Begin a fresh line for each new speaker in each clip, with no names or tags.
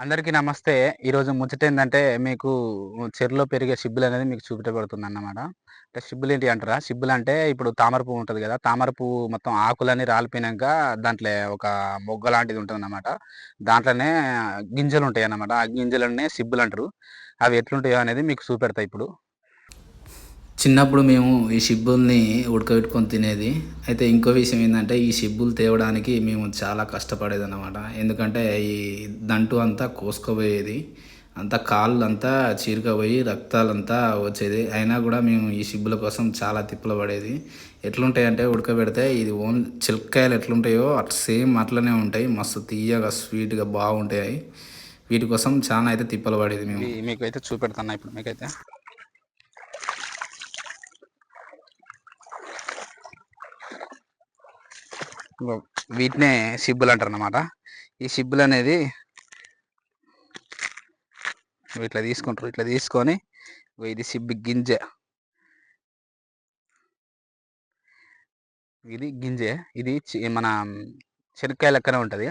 అందరికీ నమస్తే. ఈరోజు ముచ్చటేందంటే, మీకు చెరువులో పెరిగే సిబ్బులనేది మీకు చూపెట్టబడుతుందన్నమాట. అంటే సిబ్బులేంటి అంటారా? సిబ్బులంటే ఇప్పుడు తామర పువ్వు ఉంటది గదా! తామర పువ్వు మొత్తం ఆకులన్నీ రాలిపోయినంక దాంట్లో ఒక మొగ్గ లాంటిది ఉంటదన్నమాట. దాంట్లోనే గింజలుంటాయన్నమాట. ఆ గింజలనే సిబ్బులంటరు. అవి ఎట్లుంటాయో అనేది మీకు చూపెడతా ఇప్పుడు.
చిన్నప్పుడు మేము ఈ షిబ్బుల్ని ఉడకబెట్టుకొని తినేది. అయితే ఇంకో విషయం ఏందంటే, ఈ షిబ్బులు తేవడానికి మేము చాలా కష్టపడేదన్నమాట. ఎందుకంటే, ఈ దంటు అంతా కోసుకుపోయేది. అంతా కాళ్ళంతా చీరుకపోయి రక్తాలంతా వచ్చేది. అయినా గూడా మేము ఈ షిబ్బుల కోసం చాలా తిప్పలు పడేది. ఎట్లుంటాయంటే ఉడకబెడితే ఇది చిలక్కాయలు ఎట్లుంటాయో సేమ్ అట్లనే ఉంటాయి. మస్తు తియ్యగా, స్వీట్‌గా బాగుంటాయి. వీటి కోసం చాలా అయితే తిప్పలు పడేది మేము.
ఇవి మీకైతే చూపెడతన్నా ఇప్పుడు మీకైతే. ఇగో వీటినే సిబ్బులంటారన్నమాట. ఈ సిబ్బులనేది ఇట్లా తీసుకుంటారు. ఇట్లా తీసుకొని ఇది సిబ్బి గింజ. ఇది గింజే. ఇది మన శనక్కాయ లెక్కనే ఉంటది.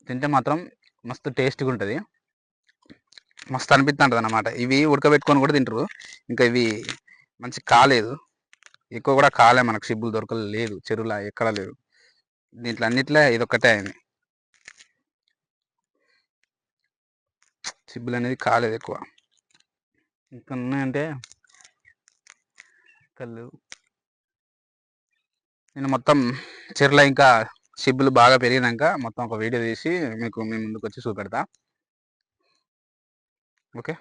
తింటే మాత్రం మస్తు టేస్ట్‌గుంటది. మస్తు అనిపిత్తంటదన్నమాట. ఇవి ఉడకబెట్టుకొని కూడా తింటరు. ఇంకా ఇవి మంచిగా కాలేదు. ఎక్కువ కూడా కాలే మనకు సిబ్బులు దొరకలేదు. చెరువుల ఎక్కడ లేదు. దీంట్లో అన్నిట్లే ఇదొక్కటే అయింది. సిబ్బులనేది కాలేదు ఎక్కువ. ఇంకా ఉన్నాయంటే కళ్ళు నేను మొత్తం చెరువులో ఇంకా సిబ్బులు బాగా పెరిగినంక మొత్తం ఒక వీడియో తీసి మీకు మీ ముందుకొచ్చి చూపెడతా. ఓకే.